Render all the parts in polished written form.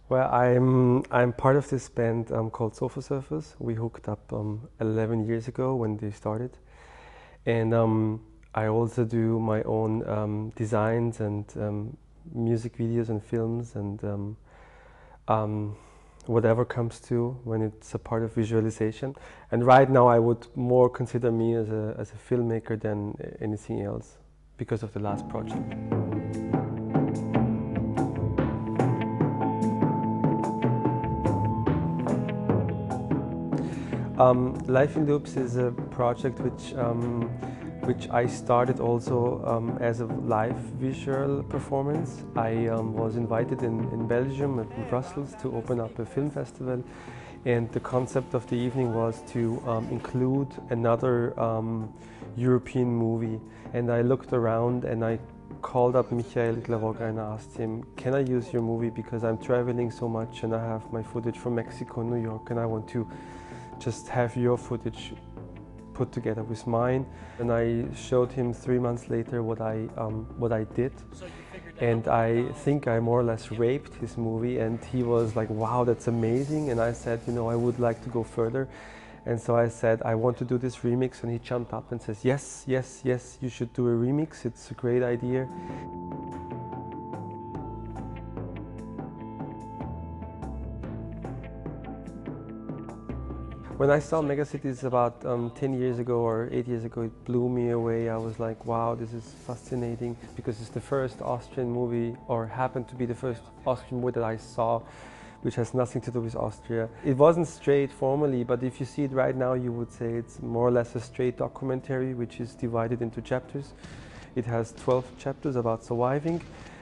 Well, I'm part of this band called Sofa Surfers. We hooked up 11 years ago when they started, and I also do my own designs and music videos and films and um, whatever comes to when it's a part of visualization. And right now, I would more consider me as a filmmaker than anything else because of the last project. Life in Loops is a project which I started also as a live visual performance. I was invited in Belgium, in Brussels, to open up a film festival, and the concept of the evening was to include another European movie. And I looked around and I called up Michael Glavoga and asked him, can I use your movie because I'm traveling so much and I have my footage from Mexico and New York and I want to just have your footage put together with mine. And I showed him 3 months later what I did. And I think I more or less raped his movie, and he was like, wow, that's amazing. And I said, you know, I would like to go further. And so I said, I want to do this remix. And he jumped up and says, yes, yes, yes, you should do a remix. It's a great idea. When I saw Megacities about 10 years ago or 8 years ago, it blew me away. I was like, wow, this is fascinating, because it's the first Austrian movie, or happened to be the first Austrian movie that I saw, which has nothing to do with Austria. It wasn't straight formally, but if you see it right now, you would say it's more or less a straight documentary, which is divided into chapters. It has 12 chapters about surviving,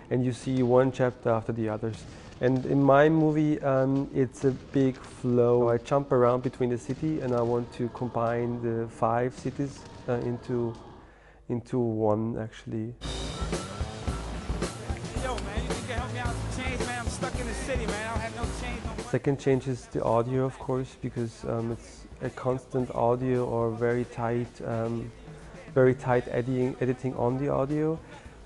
and you see one chapter after the others. And in my movie, it's a big flow. I jump around between the city, and I want to combine the 5 cities into one, actually. Yo, man, you think you can help me out with some change, man? I'm stuck in the city, man. I don't have no change. No Second change is the audio, of course, because it's a constant audio or very tight editing on the audio.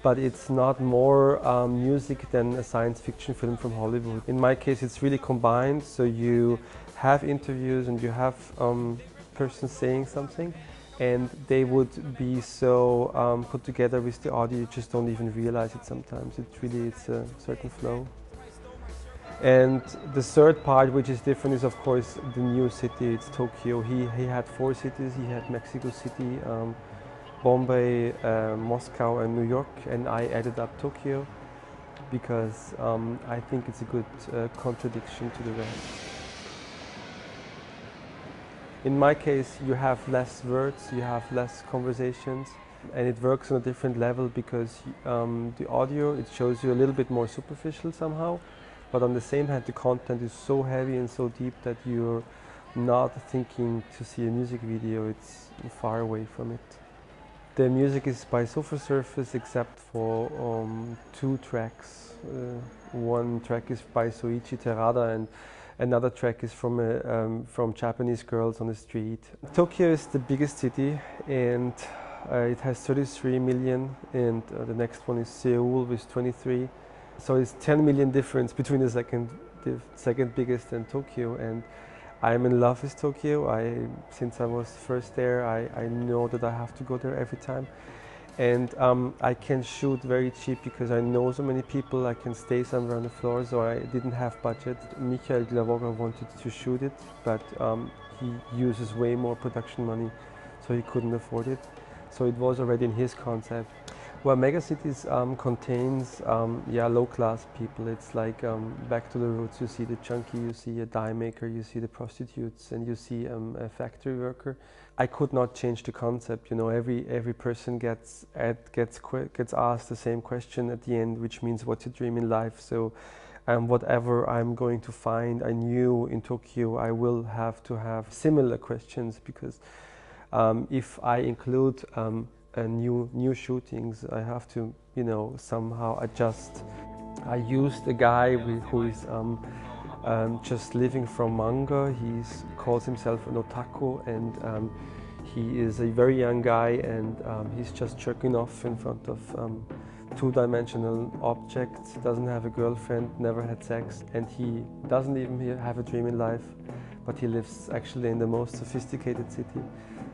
But it's not more music than a science fiction film from Hollywood. In my case, it's really combined, so you have interviews and you have persons saying something, and they would be so put together with the audio, you just don't even realize it sometimes. It's a certain flow. And the third part, which is different, is of course the new city. It's Tokyo. He had 4 cities. He had Mexico City, Bombay, Moscow and New York, and I added up Tokyo because I think it's a good contradiction to the rest. In my case, you have less words, you have less conversations, and it works on a different level because the audio, it shows you a little bit more superficial somehow, but on the same hand the content is so heavy and so deep that you're not thinking to see a music video, it's far away from it. The music is by Sofa Surfers except for 2 tracks. One track is by Soichi Terada and another track is from Japanese girls on the street. Tokyo is the biggest city, and it has 33 million, and the next one is Seoul with 23. So it's 10 million difference between the second biggest and Tokyo. And I'm in love with Tokyo. Since I was first there, I know that I have to go there every time. And I can shoot very cheap because I know so many people. I can stay somewhere on the floor, so I didn't have budget. Michael Glavoga wanted to shoot it, but he uses way more production money, so he couldn't afford it. So it was already in his concept. Well, Megacities contains low-class people. It's like back to the roots. You see the junkie, you see a dye maker, you see the prostitutes, and you see a factory worker. I could not change the concept. You know, every person gets asked the same question at the end, which means what's your dream in life. So, whatever I'm going to find, I knew in Tokyo I will have to have similar questions, because if I include new shootings, I have to, you know, somehow adjust. I used a guy who is just living from manga. He calls himself an otaku, and he is a very young guy, and he's just jerking off in front of two-dimensional object, doesn't have a girlfriend, never had sex, and he doesn't even have a dream in life, but he lives actually in the most sophisticated city.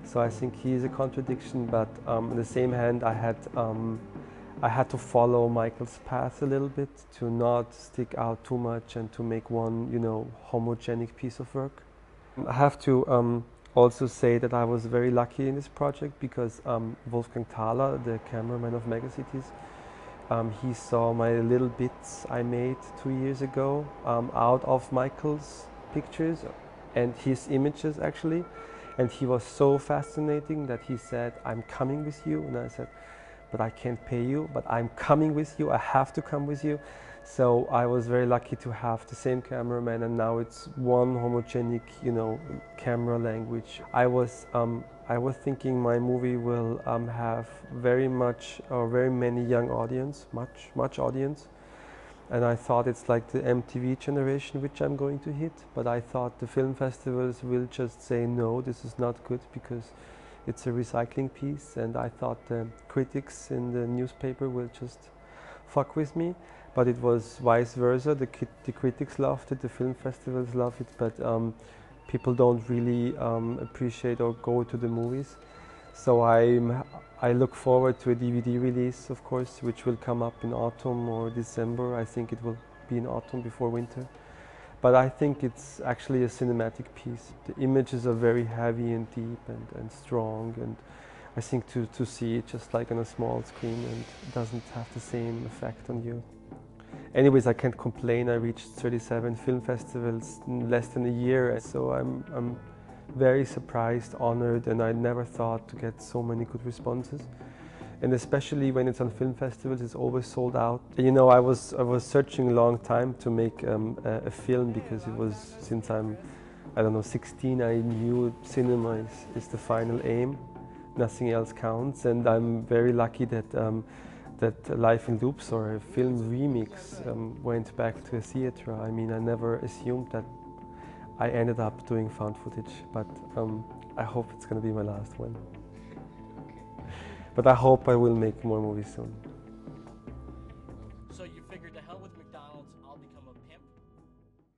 So I think he is a contradiction, but on the same hand, I had to follow Michael's path a little bit to not stick out too much and to make one, you know, homogenic piece of work. I have to also say that I was very lucky in this project because Wolfgang Thaler, the cameraman of Megacities, he saw my little bits I made 2 years ago out of Michael's pictures and his images actually, and he was so fascinating that he said, "I'm coming with you," and I said, "But I can't pay you, but I'm coming with you, I have to come with you." So I was very lucky to have the same cameraman, and now it's one homogenic, you know, camera language. I was thinking my movie will have very much or very many young audience, much audience, and I thought it's like the MTV generation which I'm going to hit. But I thought the film festivals will just say no, this is not good because it's a recycling piece, and I thought the critics in the newspaper will just fuck with me, but it was vice versa. The critics loved it, the film festivals loved it, but people don't really appreciate or go to the movies. So I look forward to a DVD release, of course, which will come up in autumn or December. I think it will be in autumn before winter. But I think it's actually a cinematic piece. The images are very heavy and deep and strong, and I think to see it just like on a small screen and it doesn't have the same effect on you. Anyways, I can't complain. I reached 37 film festivals in less than a year, so I'm very surprised, honored, and I never thought to get so many good responses. And especially when it's on film festivals, it's always sold out. You know, I was searching a long time to make a film because it was, since I don't know, 16, I knew cinema is the final aim. Nothing else counts, and I'm very lucky that that Life in Loops, or a film remix, went back to a theater. I mean, I never assumed that I ended up doing found footage, but I hope it's going to be my last one. But I hope I will make more movies soon.